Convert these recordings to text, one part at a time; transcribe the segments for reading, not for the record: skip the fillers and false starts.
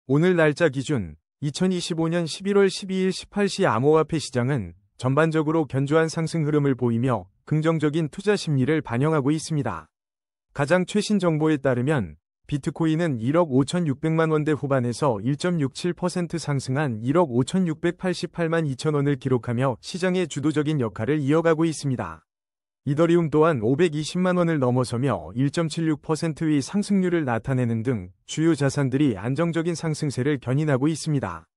오늘 날짜 기준 2025년 11월 12일 18시 암호화폐 시장은 전반적으로 견조한 상승 흐름을 보이며 긍정적인 투자 심리를 반영하고 있습니다. 가장 최신 정보에 따르면 비트코인은 1억 5,600만 원대 후반에서 1.67% 상승한 1억 5,688만 2천 원을 기록하며 시장의 주도적인 역할을 이어가고 있습니다. 이더리움 또한 520만 원을 넘어서며 1.76%의 상승률을 나타내는 등 주요 자산들이 안정적인 상승세를 견인하고 있습니다.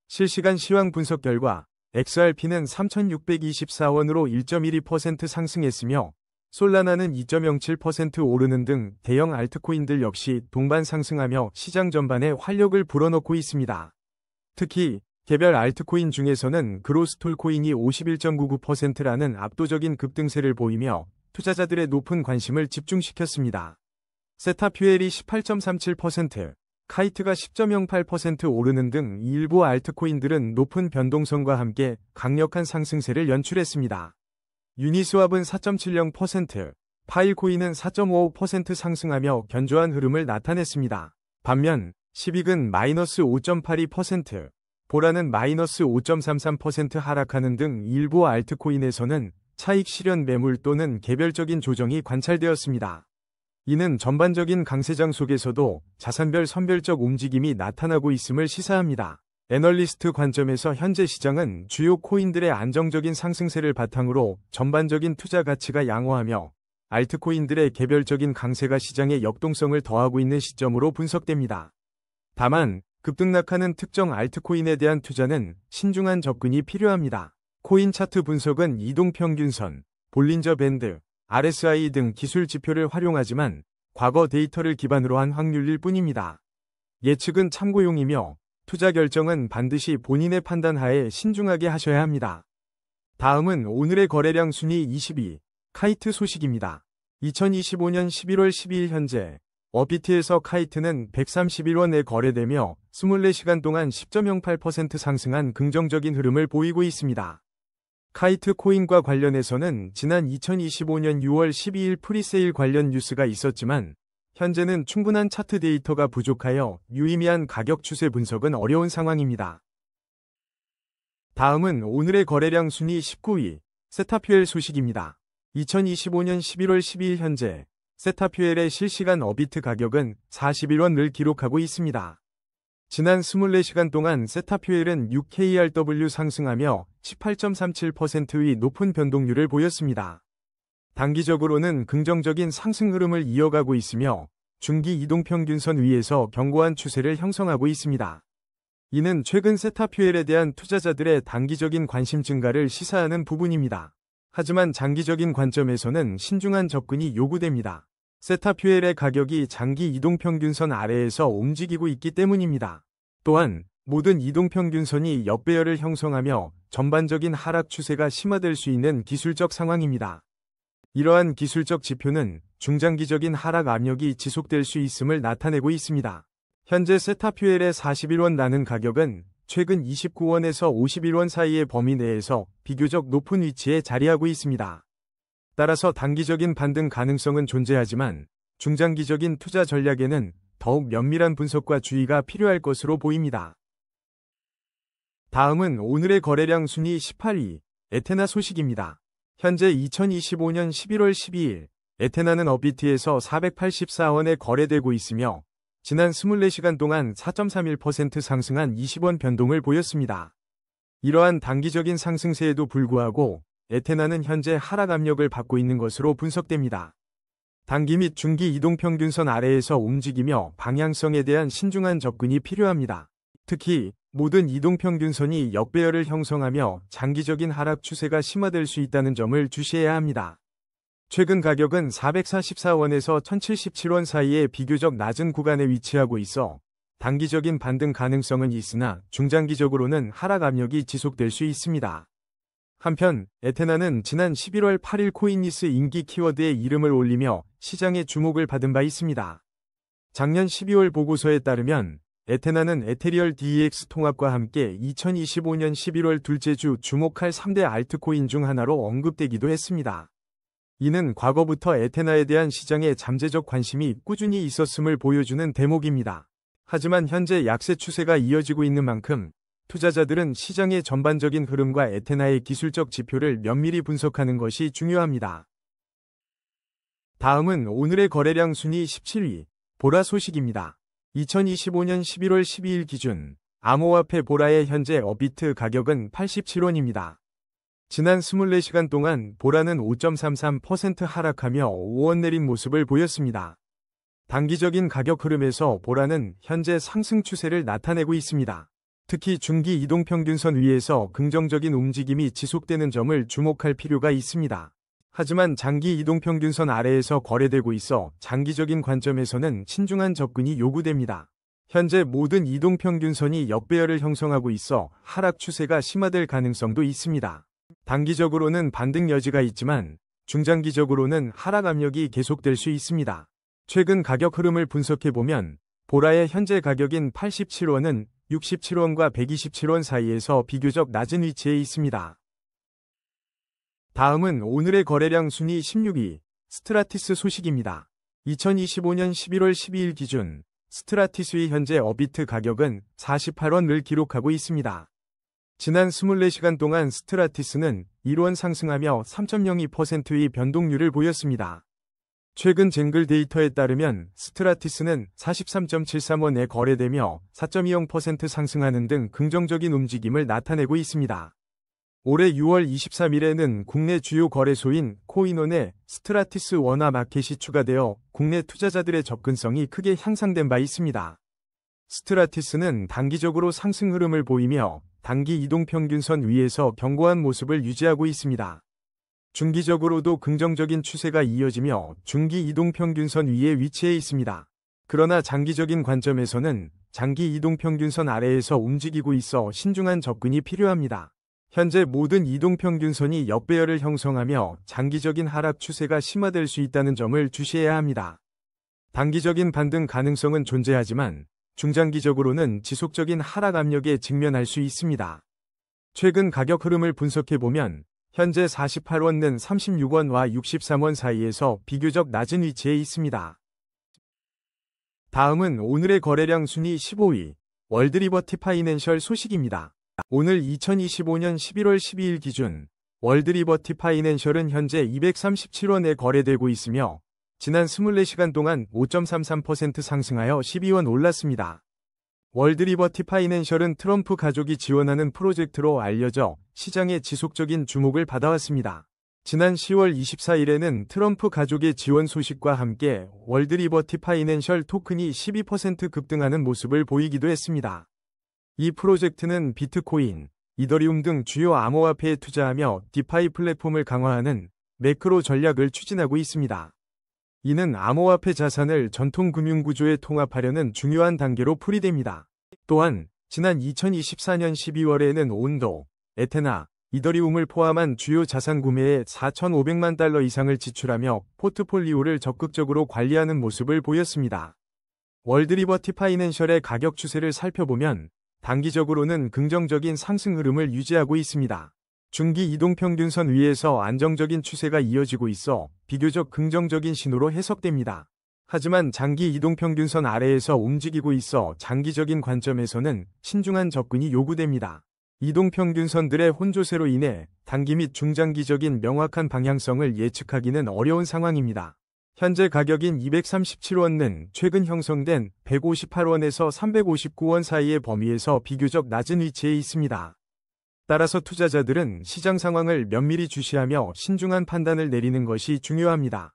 실시간 시황 분석 결과 XRP는 3,624원으로 1.12% 상승했으며 솔라나는 2.07% 오르는 등 대형 알트코인들 역시 동반 상승하며 시장 전반에 활력을 불어넣고 있습니다. 특히 개별 알트코인 중에서는 그로스톨코인이 51.99%라는 압도적인 급등세를 보이며 투자자들의 높은 관심을 집중시켰습니다. 세타퓨엘이 18.37%, 카이트가 10.08% 오르는 등 일부 알트코인들은 높은 변동성과 함께 강력한 상승세를 연출했습니다. 유니스왑은 4.70%, 파일코인은 4.55% 상승하며 견조한 흐름을 나타냈습니다. 반면 시빅은 마이너스 5.82%, 보라는 마이너스 5.33% 하락하는 등 일부 알트코인에서는 차익 실현 매물 또는 개별적인 조정이 관찰되었습니다. 이는 전반적인 강세장 속에서도 자산별 선별적 움직임이 나타나고 있음을 시사합니다. 애널리스트 관점에서 현재 시장은 주요 코인들의 안정적인 상승세를 바탕으로 전반적인 투자 가치가 양호하며 알트코인들의 개별적인 강세가 시장의 역동성을 더하고 있는 시점으로 분석됩니다. 다만 급등락하는 특정 알트코인에 대한 투자는 신중한 접근이 필요합니다. 코인 차트 분석은 이동평균선, 볼린저 밴드, RSI 등 기술 지표를 활용하지만 과거 데이터를 기반으로 한 확률일 뿐입니다. 예측은 참고용이며 투자 결정은 반드시 본인의 판단 하에 신중하게 하셔야 합니다. 다음은 오늘의 거래량 순위 22, 카이트 소식입니다. 2025년 11월 12일 현재 업비트에서 카이트는 131원에 거래되며 24시간 동안 10.08% 상승한 긍정적인 흐름을 보이고 있습니다. 카이트 코인과 관련해서는 지난 2025년 6월 12일 프리세일 관련 뉴스가 있었지만 현재는 충분한 차트 데이터가 부족하여 유의미한 가격 추세 분석은 어려운 상황입니다. 다음은 오늘의 거래량 순위 19위, 세타퓨엘 소식입니다. 2025년 11월 12일 현재 세타퓨엘의 실시간 업비트 가격은 41원을 기록하고 있습니다. 지난 24시간 동안 세타퓨엘은 6KRW 상승하며 18.37%의 높은 변동률을 보였습니다. 단기적으로는 긍정적인 상승 흐름을 이어가고 있으며 중기 이동평균선 위에서 견고한 추세를 형성하고 있습니다. 이는 최근 세타퓨엘에 대한 투자자들의 단기적인 관심 증가를 시사하는 부분입니다. 하지만 장기적인 관점에서는 신중한 접근이 요구됩니다. 세타퓨엘의 가격이 장기 이동평균선 아래에서 움직이고 있기 때문입니다. 또한 모든 이동평균선이 역배열을 형성하며 전반적인 하락 추세가 심화될 수 있는 기술적 상황입니다. 이러한 기술적 지표는 중장기적인 하락 압력이 지속될 수 있음을 나타내고 있습니다. 현재 세타퓨엘의 41원 나는 가격은 최근 29원에서 51원 사이의 범위 내에서 비교적 높은 위치에 자리하고 있습니다. 따라서 단기적인 반등 가능성은 존재하지만 중장기적인 투자 전략에는 더욱 면밀한 분석과 주의가 필요할 것으로 보입니다. 다음은 오늘의 거래량 순위 18위, 에테나 소식입니다. 현재 2025년 11월 12일 에테나는 업비트에서 484원에 거래되고 있으며 지난 24시간 동안 4.31% 상승한 20원 변동을 보였습니다. 이러한 단기적인 상승세에도 불구하고 에테나는 현재 하락 압력을 받고 있는 것으로 분석됩니다. 단기 및 중기 이동평균선 아래에서 움직이며 방향성에 대한 신중한 접근이 필요합니다. 특히 모든 이동평균선이 역배열을 형성하며 장기적인 하락 추세가 심화될 수 있다는 점을 주시해야 합니다. 최근 가격은 444원에서 1077원 사이의 비교적 낮은 구간에 위치하고 있어 단기적인 반등 가능성은 있으나 중장기적으로는 하락 압력이 지속될 수 있습니다. 한편 에테나는 지난 11월 8일 코인니스 인기 키워드에 이름을 올리며 시장의 주목을 받은 바 있습니다. 작년 12월 보고서에 따르면 에테나는 에테리얼 DEX 통합과 함께 2025년 11월 둘째 주 주목할 3대 알트코인 중 하나로 언급되기도 했습니다. 이는 과거부터 에테나에 대한 시장의 잠재적 관심이 꾸준히 있었음을 보여주는 대목입니다. 하지만 현재 약세 추세가 이어지고 있는 만큼 투자자들은 시장의 전반적인 흐름과 에테나의 기술적 지표를 면밀히 분석하는 것이 중요합니다. 다음은 오늘의 거래량 순위 17위, 보라 소식입니다. 2025년 11월 12일 기준 암호화폐 보라의 현재 업비트 가격은 87원입니다. 지난 24시간 동안 보라는 5.33% 하락하며 5원 내린 모습을 보였습니다. 단기적인 가격 흐름에서 보라는 현재 상승 추세를 나타내고 있습니다. 특히 중기 이동평균선 위에서 긍정적인 움직임이 지속되는 점을 주목할 필요가 있습니다. 하지만 장기 이동평균선 아래에서 거래되고 있어 장기적인 관점에서는 신중한 접근이 요구됩니다. 현재 모든 이동평균선이 역배열을 형성하고 있어 하락 추세가 심화될 가능성도 있습니다. 단기적으로는 반등 여지가 있지만 중장기적으로는 하락 압력이 계속될 수 있습니다. 최근 가격 흐름을 분석해보면 보라의 현재 가격인 87원은 67원과 127원 사이에서 비교적 낮은 위치에 있습니다. 다음은 오늘의 거래량 순위 16위, 스트라티스 소식입니다. 2025년 11월 12일 기준 스트라티스의 현재 업비트 가격은 48원을 기록하고 있습니다. 지난 24시간 동안 스트라티스는 1원 상승하며 3.02%의 변동률을 보였습니다. 최근 쟁글 데이터에 따르면 스트라티스는 43.73원에 거래되며 4.20% 상승하는 등 긍정적인 움직임을 나타내고 있습니다. 올해 6월 23일에는 국내 주요 거래소인 코인원에 스트라티스 원화 마켓이 추가되어 국내 투자자들의 접근성이 크게 향상된 바 있습니다. 스트라티스는 단기적으로 상승 흐름을 보이며 단기 이동평균선 위에서 견고한 모습을 유지하고 있습니다. 중기적으로도 긍정적인 추세가 이어지며 중기 이동평균선 위에 위치해 있습니다. 그러나 장기적인 관점에서는 장기 이동평균선 아래에서 움직이고 있어 신중한 접근이 필요합니다. 현재 모든 이동평균선이 역배열을 형성하며 장기적인 하락 추세가 심화될 수 있다는 점을 주시해야 합니다. 단기적인 반등 가능성은 존재하지만 중장기적으로는 지속적인 하락 압력에 직면할 수 있습니다. 최근 가격 흐름을 분석해보면 현재 48원은 36원과 63원 사이에서 비교적 낮은 위치에 있습니다. 다음은 오늘의 거래량 순위 15위, 월드리버티 파이낸셜 소식입니다. 오늘 2025년 11월 12일 기준 월드리버티 파이낸셜은 현재 237원에 거래되고 있으며 지난 24시간 동안 5.33% 상승하여 12원 올랐습니다. 월드리버티 파이낸셜은 트럼프 가족이 지원하는 프로젝트로 알려져 시장의 지속적인 주목을 받아왔습니다. 지난 10월 24일에는 트럼프 가족의 지원 소식과 함께 월드리버티 파이낸셜 토큰이 12% 급등하는 모습을 보이기도 했습니다. 이 프로젝트는 비트코인, 이더리움 등 주요 암호화폐에 투자하며 디파이 플랫폼을 강화하는 매크로 전략을 추진하고 있습니다. 이는 암호화폐 자산을 전통 금융구조에 통합하려는 중요한 단계로 풀이됩니다. 또한 지난 2024년 12월에는 온도, 에테나, 이더리움을 포함한 주요 자산 구매에 4,500만 달러 이상을 지출하며 포트폴리오를 적극적으로 관리하는 모습을 보였습니다. 월드리버티 파이낸셜의 가격 추세를 살펴보면 단기적으로는 긍정적인 상승 흐름을 유지하고 있습니다. 중기 이동평균선 위에서 안정적인 추세가 이어지고 있어 비교적 긍정적인 신호로 해석됩니다. 하지만 장기 이동평균선 아래에서 움직이고 있어 장기적인 관점에서는 신중한 접근이 요구됩니다. 이동평균선들의 혼조세로 인해 단기 및 중장기적인 명확한 방향성을 예측하기는 어려운 상황입니다. 현재 가격인 237원은 최근 형성된 158원에서 359원 사이의 범위에서 비교적 낮은 위치에 있습니다. 따라서 투자자들은 시장 상황을 면밀히 주시하며 신중한 판단을 내리는 것이 중요합니다.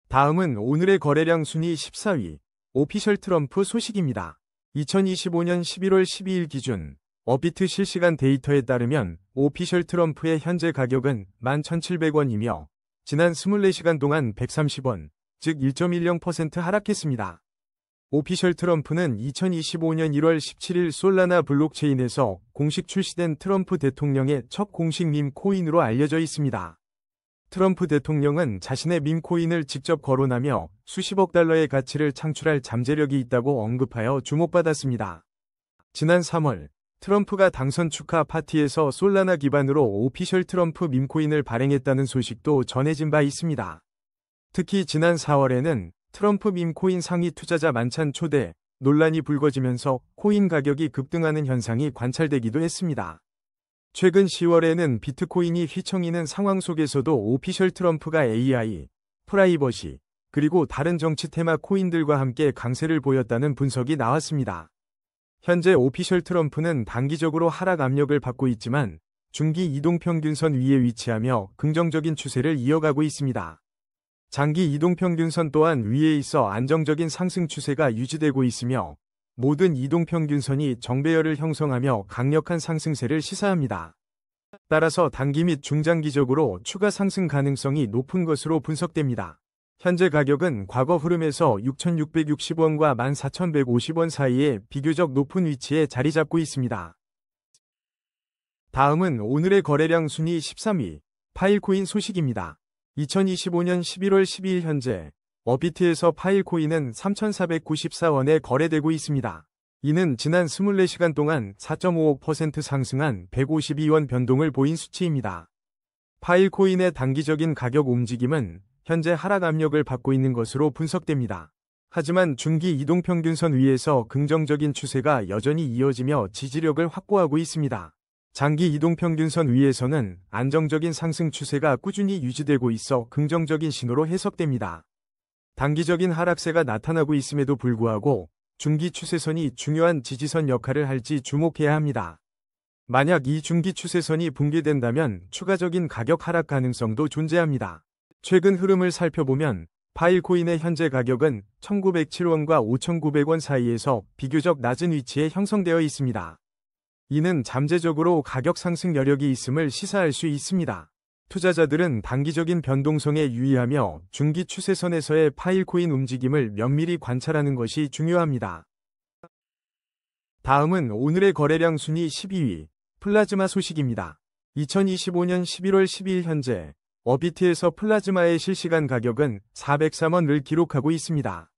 다음은 오늘의 거래량 순위 14위, 오피셜 트럼프 소식입니다. 2025년 11월 12일 기준 업비트 실시간 데이터에 따르면 오피셜 트럼프의 현재 가격은 11,700원이며 지난 24시간 동안 130원, 즉 1.10% 하락했습니다. 오피셜 트럼프는 2025년 1월 17일 솔라나 블록체인에서 공식 출시된 트럼프 대통령의 첫 공식 밈 코인으로 알려져 있습니다. 트럼프 대통령은 자신의 밈 코인을 직접 거론하며 수십억 달러의 가치를 창출할 잠재력이 있다고 언급하여 주목받았습니다. 지난 3월 트럼프가 당선 축하 파티에서 솔라나 기반으로 오피셜 트럼프 밈 코인을 발행했다는 소식도 전해진 바 있습니다. 특히 지난 4월에는 트럼프 밈 코인 상위 투자자 만찬 초대 논란이 불거지면서 코인 가격이 급등하는 현상이 관찰되기도 했습니다. 최근 10월에는 비트코인이 휘청이는 상황 속에서도 오피셜 트럼프가 AI, 프라이버시, 그리고 다른 정치 테마 코인들과 함께 강세를 보였다는 분석이 나왔습니다. 현재 오피셜 트럼프는 단기적으로 하락 압력을 받고 있지만 중기 이동평균선 위에 위치하며 긍정적인 추세를 이어가고 있습니다. 장기 이동평균선 또한 위에 있어 안정적인 상승 추세가 유지되고 있으며 모든 이동평균선이 정배열을 형성하며 강력한 상승세를 시사합니다. 따라서 단기 및 중장기적으로 추가 상승 가능성이 높은 것으로 분석됩니다. 현재 가격은 과거 흐름에서 6,660원과 14,150원 사이에 비교적 높은 위치에 자리 잡고 있습니다. 다음은 오늘의 거래량 순위 13위, 파일코인 소식입니다. 2025년 11월 12일 현재 업비트에서 파일코인은 3,494원에 거래되고 있습니다. 이는 지난 24시간 동안 4.55% 상승한 152원 변동을 보인 수치입니다. 파일코인의 단기적인 가격 움직임은 현재 하락 압력을 받고 있는 것으로 분석됩니다. 하지만 중기 이동평균선 위에서 긍정적인 추세가 여전히 이어지며 지지력을 확보하고 있습니다. 장기 이동평균선 위에서는 안정적인 상승 추세가 꾸준히 유지되고 있어 긍정적인 신호로 해석됩니다. 단기적인 하락세가 나타나고 있음에도 불구하고 중기 추세선이 중요한 지지선 역할을 할지 주목해야 합니다. 만약 이 중기 추세선이 붕괴된다면 추가적인 가격 하락 가능성도 존재합니다. 최근 흐름을 살펴보면 파일코인의 현재 가격은 1,907원과 5,900원 사이에서 비교적 낮은 위치에 형성되어 있습니다. 이는 잠재적으로 가격 상승 여력이 있음을 시사할 수 있습니다. 투자자들은 단기적인 변동성에 유의하며 중기 추세선에서의 파일코인 움직임을 면밀히 관찰하는 것이 중요합니다. 다음은 오늘의 거래량 순위 12위, 플라즈마 소식입니다. 2025년 11월 12일 현재 업비트에서 플라즈마의 실시간 가격은 403원을 기록하고 있습니다.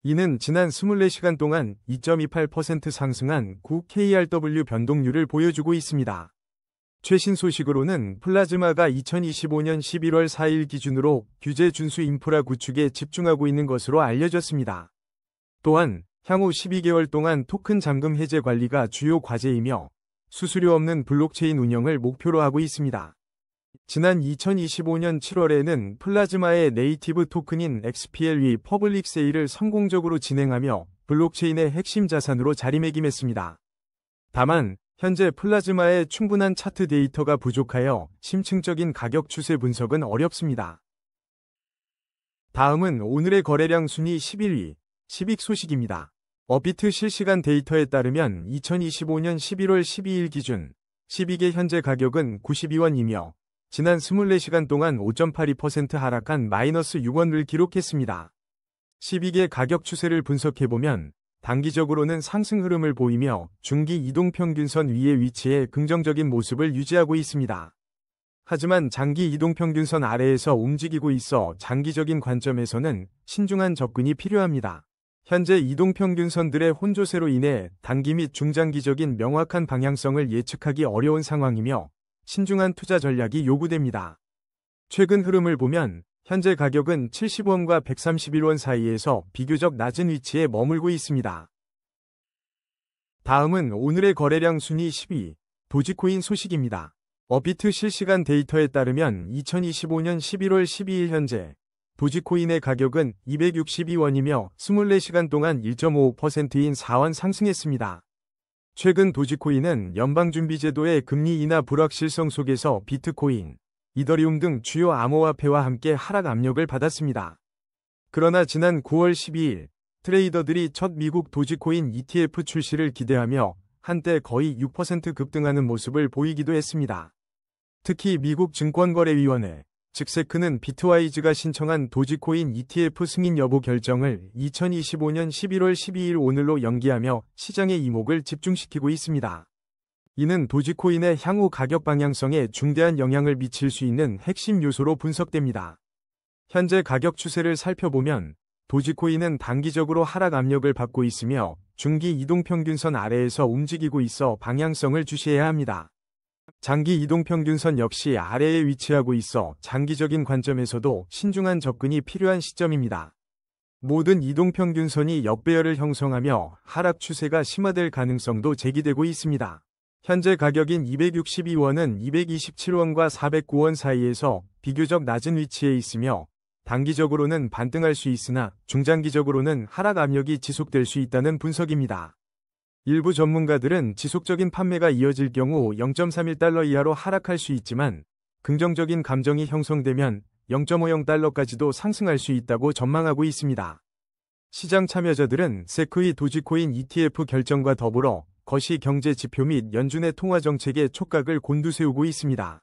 이는 지난 24시간 동안 2.28% 상승한 9KRW 변동률을 보여주고 있습니다. 최신 소식으로는 플라즈마가 2025년 11월 4일 기준으로 규제 준수 인프라 구축에 집중하고 있는 것으로 알려졌습니다. 또한 향후 12개월 동안 토큰 잠금 해제 관리가 주요 과제이며 수수료 없는 블록체인 운영을 목표로 하고 있습니다. 지난 2025년 7월에는 플라즈마의 네이티브 토큰인 XPLV 퍼블릭 세일을 성공적으로 진행하며 블록체인의 핵심 자산으로 자리매김했습니다. 다만 현재 플라즈마의 충분한 차트 데이터가 부족하여 심층적인 가격 추세 분석은 어렵습니다. 다음은 오늘의 거래량 순위 11위, 시빅 소식입니다. 업비트 실시간 데이터에 따르면 2025년 11월 12일 기준 시빅의 현재 가격은 92원이며 지난 24시간 동안 5.82% 하락한 마이너스 6원을 기록했습니다. 시빅의 가격 추세를 분석해보면 단기적으로는 상승 흐름을 보이며 중기 이동평균선 위에 위치해 긍정적인 모습을 유지하고 있습니다. 하지만 장기 이동평균선 아래에서 움직이고 있어 장기적인 관점에서는 신중한 접근이 필요합니다. 현재 이동평균선들의 혼조세로 인해 단기 및 중장기적인 명확한 방향성을 예측하기 어려운 상황이며 신중한 투자 전략이 요구됩니다. 최근 흐름을 보면 현재 가격은 70원과 131원 사이에서 비교적 낮은 위치에 머물고 있습니다. 다음은 오늘의 거래량 순위 10위, 도지코인 소식입니다. 업비트 실시간 데이터에 따르면 2025년 11월 12일 현재 도지코인의 가격은 262원이며 24시간 동안 1.55%인 4원 상승했습니다. 최근 도지코인은 연방준비제도의 금리 인하 불확실성 속에서 비트코인, 이더리움 등 주요 암호화폐와 함께 하락 압력을 받았습니다. 그러나 지난 9월 12일 트레이더들이 첫 미국 도지코인 ETF 출시를 기대하며 한때 거의 6% 급등하는 모습을 보이기도 했습니다. 특히 미국 증권거래위원회, 즉 세크는 비트와이즈가 신청한 도지코인 ETF 승인 여부 결정을 2025년 11월 12일 오늘로 연기하며 시장의 이목을 집중시키고 있습니다. 이는 도지코인의 향후 가격 방향성에 중대한 영향을 미칠 수 있는 핵심 요소로 분석됩니다. 현재 가격 추세를 살펴보면 도지코인은 단기적으로 하락 압력을 받고 있으며 중기 이동평균선 아래에서 움직이고 있어 방향성을 주시해야 합니다. 장기 이동평균선 역시 아래에 위치하고 있어 장기적인 관점에서도 신중한 접근이 필요한 시점입니다. 모든 이동평균선이 역배열을 형성하며 하락 추세가 심화될 가능성도 제기되고 있습니다. 현재 가격인 262원은 227원과 409원 사이에서 비교적 낮은 위치에 있으며 단기적으로는 반등할 수 있으나 중장기적으로는 하락 압력이 지속될 수 있다는 분석입니다. 일부 전문가들은 지속적인 판매가 이어질 경우 0.31달러 이하로 하락할 수 있지만 긍정적인 감정이 형성되면 0.50달러까지도 상승할 수 있다고 전망하고 있습니다. 시장 참여자들은 세크위 도지코인 ETF 결정과 더불어 거시 경제 지표 및 연준의 통화 정책에 촉각을 곤두세우고 있습니다.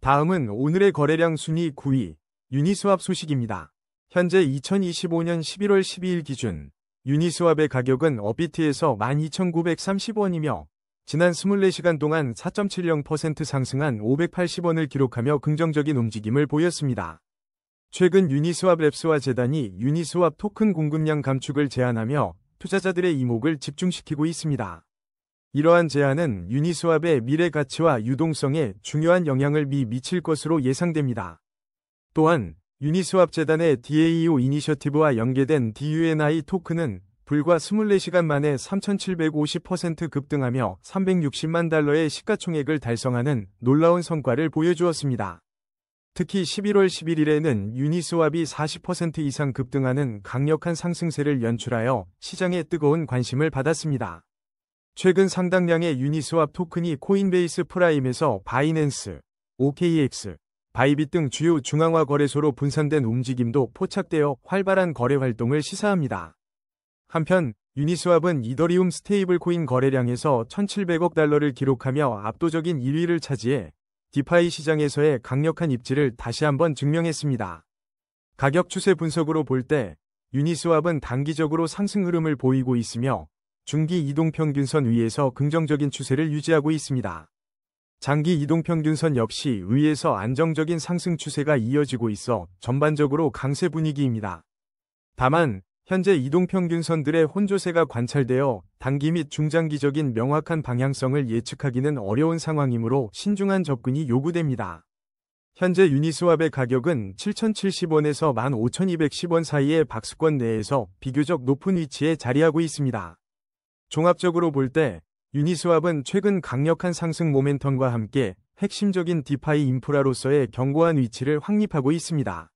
다음은 오늘의 거래량 순위 9위, 유니스왑 소식입니다. 현재 2025년 11월 12일 기준 유니스왑의 가격은 업비트에서 12,930원이며 지난 24시간 동안 4.70% 상승한 580원을 기록하며 긍정적인 움직임을 보였습니다. 최근 유니스왑 랩스와 재단이 유니스왑 토큰 공급량 감축을 제안하며 투자자들의 이목을 집중시키고 있습니다. 이러한 제안은 유니스왑의 미래 가치와 유동성에 중요한 영향을 미칠 것으로 예상됩니다. 또한 유니스왑 재단의 DAO 이니셔티브와 연계된 DUNI 토큰은 불과 24시간 만에 3,750% 급등하며 360만 달러의 시가총액을 달성하는 놀라운 성과를 보여주었습니다. 특히 11월 11일에는 유니스왑이 40% 이상 급등하는 강력한 상승세를 연출하여 시장에 뜨거운 관심을 받았습니다. 최근 상당량의 유니스왑 토큰이 코인베이스 프라임에서 바이낸스, OKX, 바이빗 등 주요 중앙화 거래소로 분산된 움직임도 포착되어 활발한 거래 활동을 시사합니다. 한편 유니스왑은 이더리움 스테이블 코인 거래량에서 1,700억 달러를 기록하며 압도적인 1위를 차지해 디파이 시장에서의 강력한 입지를 다시 한번 증명했습니다. 가격 추세 분석으로 볼 때 유니스왑은 단기적으로 상승 흐름을 보이고 있으며 중기 이동평균선 위에서 긍정적인 추세를 유지하고 있습니다. 장기 이동평균선 역시 위에서 안정적인 상승 추세가 이어지고 있어 전반적으로 강세 분위기입니다. 다만 현재 이동평균선들의 혼조세가 관찰되어 단기 및 중장기적인 명확한 방향성을 예측하기는 어려운 상황이므로 신중한 접근이 요구됩니다. 현재 유니스왑의 가격은 7,070원에서 15,210원 사이의 박스권 내에서 비교적 높은 위치에 자리하고 있습니다. 종합적으로 볼 때 유니스왑은 최근 강력한 상승 모멘텀과 함께 핵심적인 디파이 인프라로서의 견고한 위치를 확립하고 있습니다.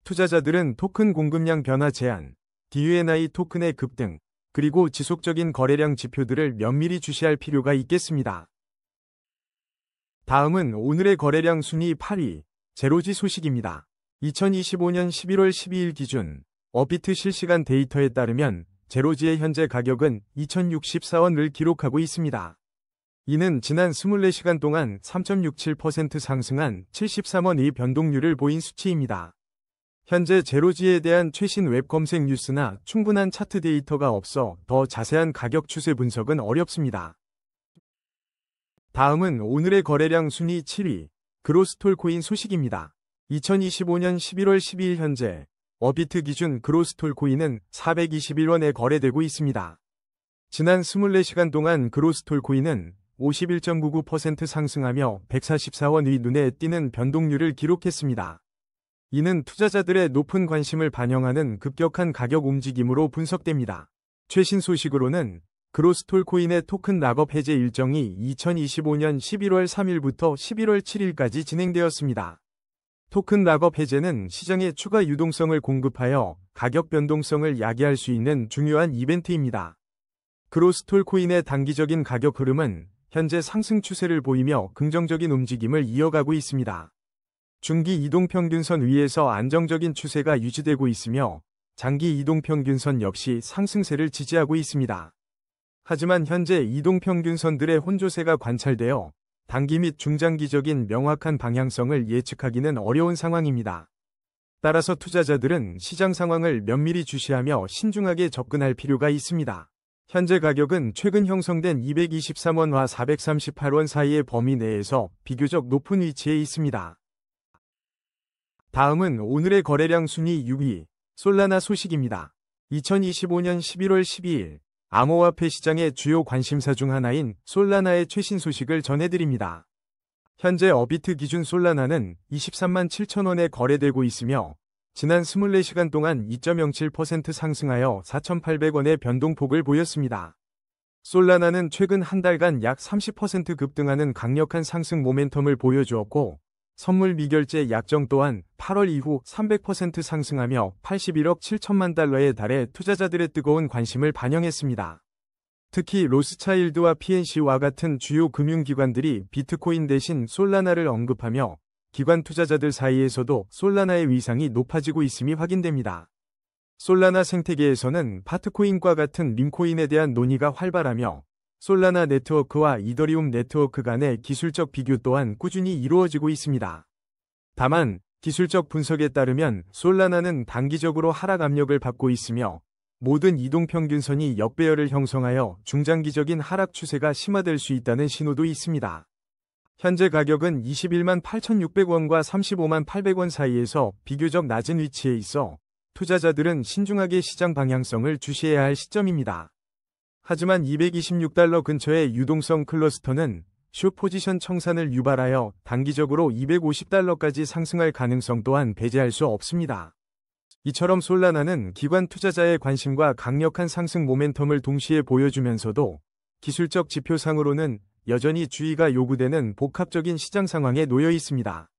투자자들은 토큰 공급량 변화 제한, DUNI 토큰의 급등, 그리고 지속적인 거래량 지표들을 면밀히 주시할 필요가 있겠습니다. 다음은 오늘의 거래량 순위 8위, 제로지 소식입니다. 2025년 11월 12일 기준 업비트 실시간 데이터에 따르면 제로지의 현재 가격은 2,064원을 기록하고 있습니다. 이는 지난 24시간 동안 3.67% 상승한 73원의 변동률을 보인 수치입니다. 현재 제로지에 대한 최신 웹 검색 뉴스나 충분한 차트 데이터가 없어 더 자세한 가격 추세 분석은 어렵습니다. 다음은 오늘의 거래량 순위 7위, 그로스톨코인 소식입니다. 2025년 11월 12일 현재 업비트 기준 그로스톨코인은 421원에 거래되고 있습니다. 지난 24시간 동안 그로스톨코인은 51.99% 상승하며 144원의 눈에 띄는 변동률을 기록했습니다. 이는 투자자들의 높은 관심을 반영하는 급격한 가격 움직임으로 분석됩니다. 최신 소식으로는 그로스톨코인의 토큰 락업 해제 일정이 2025년 11월 3일부터 11월 7일까지 진행되었습니다. 토큰 락업 해제는 시장에 추가 유동성을 공급하여 가격 변동성을 야기할 수 있는 중요한 이벤트입니다. 그로스톨코인의 단기적인 가격 흐름은 현재 상승 추세를 보이며 긍정적인 움직임을 이어가고 있습니다. 중기 이동평균선 위에서 안정적인 추세가 유지되고 있으며 장기 이동평균선 역시 상승세를 지지하고 있습니다. 하지만 현재 이동평균선들의 혼조세가 관찰되어 단기 및 중장기적인 명확한 방향성을 예측하기는 어려운 상황입니다. 따라서 투자자들은 시장 상황을 면밀히 주시하며 신중하게 접근할 필요가 있습니다. 현재 가격은 최근 형성된 223원과 438원 사이의 범위 내에서 비교적 높은 위치에 있습니다. 다음은 오늘의 거래량 순위 6위, 솔라나 소식입니다. 2025년 11월 12일 암호화폐 시장의 주요 관심사 중 하나인 솔라나의 최신 소식을 전해드립니다. 현재 업비트 기준 솔라나는 23만 7천원에 거래되고 있으며 지난 24시간 동안 2.07% 상승하여 4,800원의 변동폭을 보였습니다. 솔라나는 최근 한 달간 약 30% 급등하는 강력한 상승 모멘텀을 보여주었고, 선물 미결제 약정 또한 8월 이후 300% 상승하며 81억 7천만 달러에 달해 투자자들의 뜨거운 관심을 반영했습니다. 특히 로스차일드와 PNC와 같은 주요 금융기관들이 비트코인 대신 솔라나를 언급하며 기관 투자자들 사이에서도 솔라나의 위상이 높아지고 있음이 확인됩니다. 솔라나 생태계에서는 파트코인과 같은 림코인에 대한 논의가 활발하며 솔라나 네트워크와 이더리움 네트워크 간의 기술적 비교 또한 꾸준히 이루어지고 있습니다. 다만 기술적 분석에 따르면 솔라나는 단기적으로 하락 압력을 받고 있으며 모든 이동평균선이 역배열을 형성하여 중장기적인 하락 추세가 심화될 수 있다는 신호도 있습니다. 현재 가격은 21만 8,600원과 35만 800원 사이에서 비교적 낮은 위치에 있어 투자자들은 신중하게 시장 방향성을 주시해야 할 시점입니다. 하지만 226달러 근처의 유동성 클러스터는 숏 포지션 청산을 유발하여 단기적으로 250달러까지 상승할 가능성 또한 배제할 수 없습니다. 이처럼 솔라나는 기관 투자자의 관심과 강력한 상승 모멘텀을 동시에 보여주면서도 기술적 지표상으로는 여전히 주의가 요구되는 복합적인 시장 상황에 놓여 있습니다.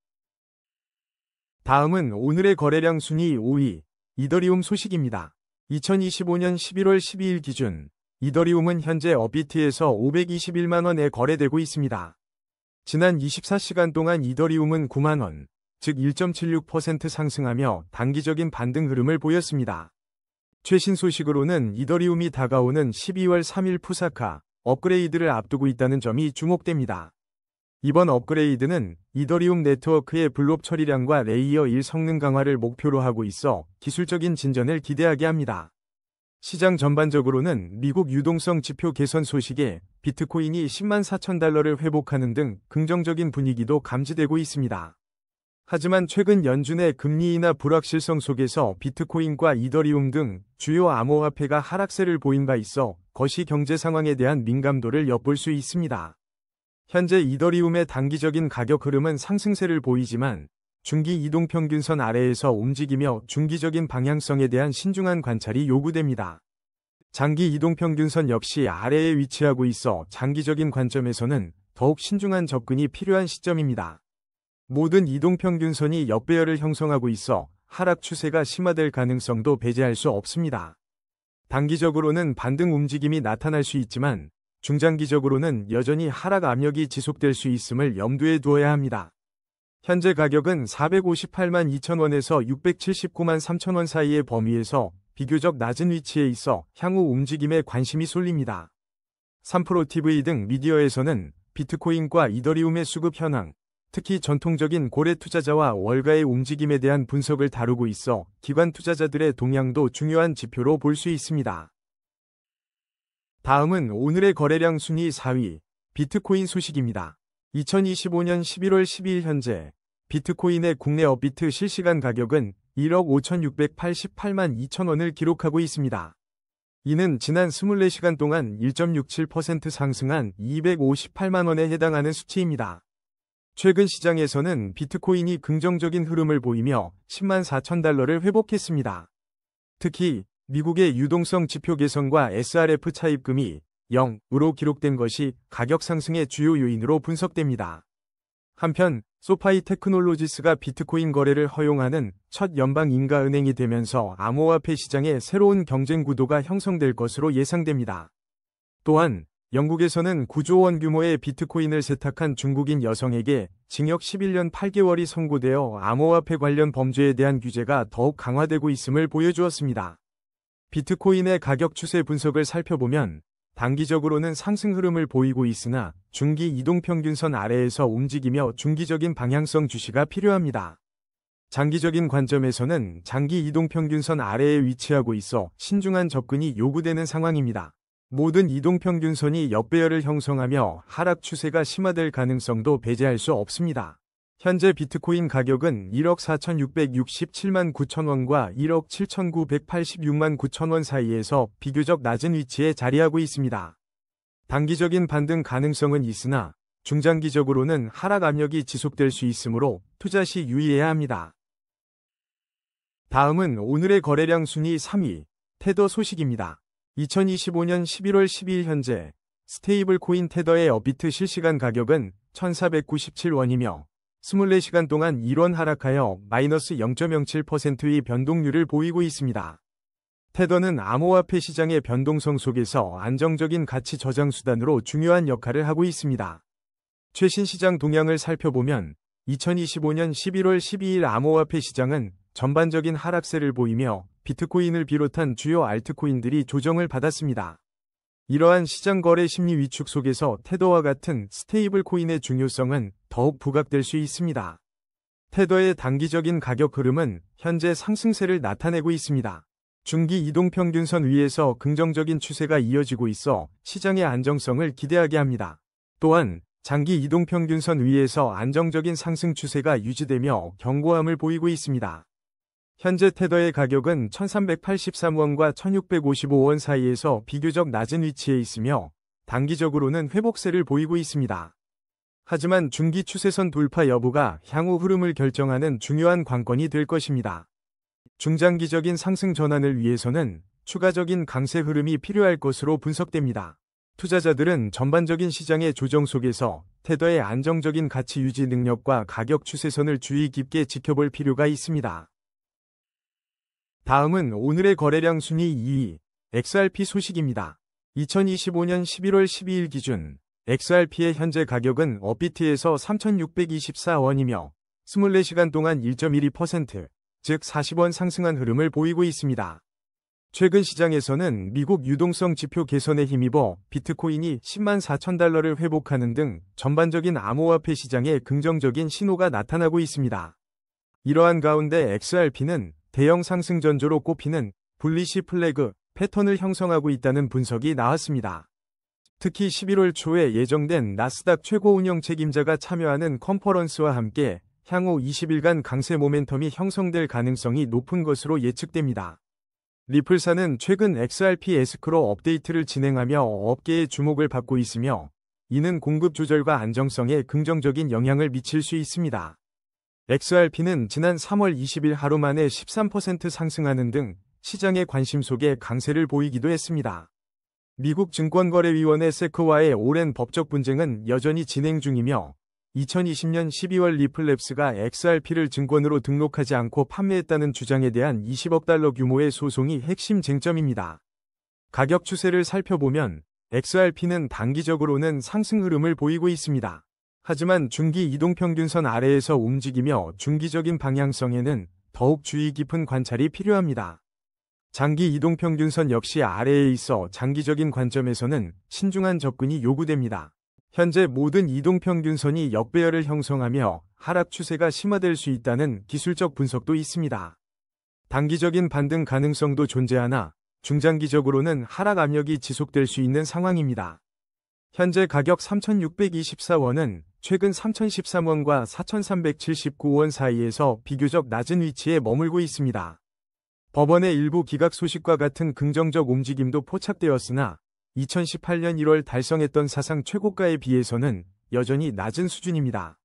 다음은 오늘의 거래량 순위 5위, 이더리움 소식입니다. 2025년 11월 12일 기준 이더리움은 현재 업비트에서 521만원에 거래되고 있습니다. 지난 24시간 동안 이더리움은 9만원, 즉 1.76% 상승하며 단기적인 반등 흐름을 보였습니다. 최신 소식으로는 이더리움이 다가오는 12월 3일 푸사카 업그레이드를 앞두고 있다는 점이 주목됩니다. 이번 업그레이드는 이더리움 네트워크의 블록 처리량과 레이어 1 성능 강화를 목표로 하고 있어 기술적인 진전을 기대하게 합니다. 시장 전반적으로는 미국 유동성 지표 개선 소식에 비트코인이 10만 4천 달러를 회복하는 등 긍정적인 분위기도 감지되고 있습니다. 하지만 최근 연준의 금리 인하 불확실성 속에서 비트코인과 이더리움 등 주요 암호화폐가 하락세를 보인 바 있어 거시 경제 상황에 대한 민감도를 엿볼 수 있습니다. 현재 이더리움의 단기적인 가격 흐름은 상승세를 보이지만 중기 이동평균선 아래에서 움직이며 중기적인 방향성에 대한 신중한 관찰이 요구됩니다. 장기 이동평균선 역시 아래에 위치하고 있어 장기적인 관점에서는 더욱 신중한 접근이 필요한 시점입니다. 모든 이동평균선이 역배열을 형성하고 있어 하락 추세가 심화될 가능성도 배제할 수 없습니다. 단기적으로는 반등 움직임이 나타날 수 있지만 중장기적으로는 여전히 하락 압력이 지속될 수 있음을 염두에 두어야 합니다. 현재 가격은 458만 2천원에서 679만 3천원 사이의 범위에서 비교적 낮은 위치에 있어 향후 움직임에 관심이 쏠립니다. 3프로TV 등 미디어에서는 비트코인과 이더리움의 수급 현황, 특히 전통적인 고래 투자자와 월가의 움직임에 대한 분석을 다루고 있어 기관 투자자들의 동향도 중요한 지표로 볼 수 있습니다. 다음은 오늘의 거래량 순위 4위, 비트코인 소식입니다. 2025년 11월 12일 현재 비트코인의 국내 업비트 실시간 가격은 1억 5,688만 2천원을 기록하고 있습니다. 이는 지난 24시간 동안 1.67% 상승한 258만원에 해당하는 수치입니다. 최근 시장에서는 비트코인이 긍정적인 흐름을 보이며 10만 4천 달러를 회복했습니다. 특히 미국의 유동성 지표 개선과 SRF 차입금이 0으로 기록된 것이 가격 상승의 주요 요인으로 분석됩니다. 한편 소파이 테크놀로지스가 비트코인 거래를 허용하는 첫 연방 인가은행이 되면서 암호화폐 시장에 새로운 경쟁 구도가 형성될 것으로 예상됩니다. 또한 영국에서는 9조 원 규모의 비트코인을 세탁한 중국인 여성에게 징역 11년 8개월이 선고되어 암호화폐 관련 범죄에 대한 규제가 더욱 강화되고 있음을 보여주었습니다. 비트코인의 가격 추세 분석을 살펴보면 단기적으로는 상승 흐름을 보이고 있으나 중기 이동평균선 아래에서 움직이며 중기적인 방향성 주시가 필요합니다. 장기적인 관점에서는 장기 이동평균선 아래에 위치하고 있어 신중한 접근이 요구되는 상황입니다. 모든 이동평균선이 역배열을 형성하며 하락 추세가 심화될 가능성도 배제할 수 없습니다. 현재 비트코인 가격은 1억 4,667만 9천원과 1억 7,986만 9천원 사이에서 비교적 낮은 위치에 자리하고 있습니다. 단기적인 반등 가능성은 있으나 중장기적으로는 하락 압력이 지속될 수 있으므로 투자 시 유의해야 합니다. 다음은 오늘의 거래량 순위 3위, 테더 소식입니다. 2025년 11월 12일 현재 스테이블 코인 테더의 업비트 실시간 가격은 1,497원이며 24시간 동안 1원 하락하여 마이너스 0.07%의 변동률을 보이고 있습니다. 테더는 암호화폐 시장의 변동성 속에서 안정적인 가치 저장 수단으로 중요한 역할을 하고 있습니다. 최신 시장 동향을 살펴보면 2025년 11월 12일 암호화폐 시장은 전반적인 하락세를 보이며 비트코인을 비롯한 주요 알트코인들이 조정을 받았습니다. 이러한 시장 거래 심리 위축 속에서 테더와 같은 스테이블 코인의 중요성은 더욱 부각될 수 있습니다. 테더의 단기적인 가격 흐름은 현재 상승세를 나타내고 있습니다. 중기 이동평균선 위에서 긍정적인 추세가 이어지고 있어 시장의 안정성을 기대하게 합니다. 또한 장기 이동평균선 위에서 안정적인 상승 추세가 유지되며 견고함을 보이고 있습니다. 현재 테더의 가격은 1383원과 1655원 사이에서 비교적 낮은 위치에 있으며 단기적으로는 회복세를 보이고 있습니다. 하지만 중기 추세선 돌파 여부가 향후 흐름을 결정하는 중요한 관건이 될 것입니다. 중장기적인 상승 전환을 위해서는 추가적인 강세 흐름이 필요할 것으로 분석됩니다. 투자자들은 전반적인 시장의 조정 속에서 테더의 안정적인 가치 유지 능력과 가격 추세선을 주의 깊게 지켜볼 필요가 있습니다. 다음은 오늘의 거래량 순위 2위, XRP 소식입니다. 2025년 11월 12일 기준 XRP의 현재 가격은 업비트에서 3,624원이며 24시간 동안 1.12%, 즉 40원 상승한 흐름을 보이고 있습니다. 최근 시장에서는 미국 유동성 지표 개선에 힘입어 비트코인이 10만 4천 달러를 회복하는 등 전반적인 암호화폐 시장에 긍정적인 신호가 나타나고 있습니다. 이러한 가운데 XRP는 대형 상승 전조로 꼽히는 불리시 플래그 패턴을 형성하고 있다는 분석이 나왔습니다. 특히 11월 초에 예정된 나스닥 최고 운영 책임자가 참여하는 컨퍼런스와 함께 향후 20일간 강세 모멘텀이 형성될 가능성이 높은 것으로 예측됩니다. 리플사는 최근 XRP 에스크로 업데이트를 진행하며 업계의 주목을 받고 있으며 이는 공급 조절과 안정성에 긍정적인 영향을 미칠 수 있습니다. XRP는 지난 3월 20일 하루 만에 13% 상승하는 등 시장의 관심 속에 강세를 보이기도 했습니다. 미국 증권거래위원회 세크와의 오랜 법적 분쟁은 여전히 진행 중이며 2020년 12월 리플랩스가 XRP를 증권으로 등록하지 않고 판매했다는 주장에 대한 20억 달러 규모의 소송이 핵심 쟁점입니다. 가격 추세를 살펴보면 XRP는 단기적으로는 상승 흐름을 보이고 있습니다. 하지만 중기 이동평균선 아래에서 움직이며 중기적인 방향성에는 더욱 주의 깊은 관찰이 필요합니다. 장기 이동평균선 역시 아래에 있어 장기적인 관점에서는 신중한 접근이 요구됩니다. 현재 모든 이동평균선이 역배열을 형성하며 하락 추세가 심화될 수 있다는 기술적 분석도 있습니다. 단기적인 반등 가능성도 존재하나 중장기적으로는 하락 압력이 지속될 수 있는 상황입니다. 현재 가격 3,624원은 최근 3,013원과 4,379원 사이에서 비교적 낮은 위치에 머물고 있습니다. 법원의 일부 기각 소식과 같은 긍정적 움직임도 포착되었으나 2018년 1월 달성했던 사상 최고가에 비해서는 여전히 낮은 수준입니다.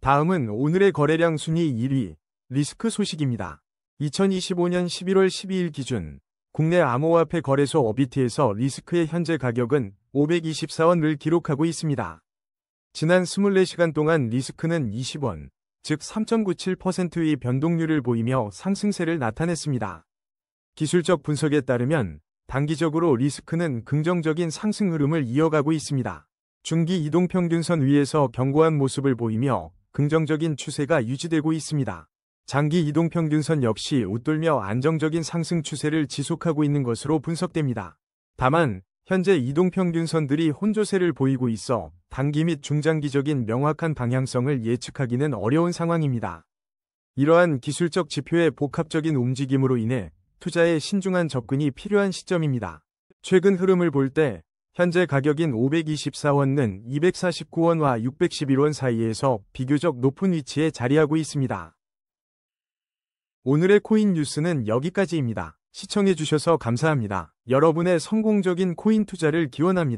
다음은 오늘의 거래량 순위 1위, 리스크 소식입니다. 2025년 11월 12일 기준 국내 암호화폐 거래소 업비트에서 리스크의 현재 가격은 524원을 기록하고 있습니다. 지난 24시간 동안 리스크는 20원, 즉 3.97%의 변동률을 보이며 상승세를 나타냈습니다. 기술적 분석에 따르면 단기적으로 리스크는 긍정적인 상승 흐름을 이어가고 있습니다. 중기 이동평균선 위에서 견고한 모습을 보이며 긍정적인 추세가 유지되고 있습니다. 장기 이동평균선 역시 웃돌며 안정적인 상승 추세를 지속하고 있는 것으로 분석됩니다. 다만 현재 이동평균선들이 혼조세를 보이고 있어 단기 및 중장기적인 명확한 방향성을 예측하기는 어려운 상황입니다. 이러한 기술적 지표의 복합적인 움직임으로 인해 투자에 신중한 접근이 필요한 시점입니다. 최근 흐름을 볼 때 현재 가격인 524원은 249원과 611원 사이에서 비교적 높은 위치에 자리하고 있습니다. 오늘의 코인 뉴스는 여기까지입니다. 시청해주셔서 감사합니다. 여러분의 성공적인 코인 투자를 기원합니다.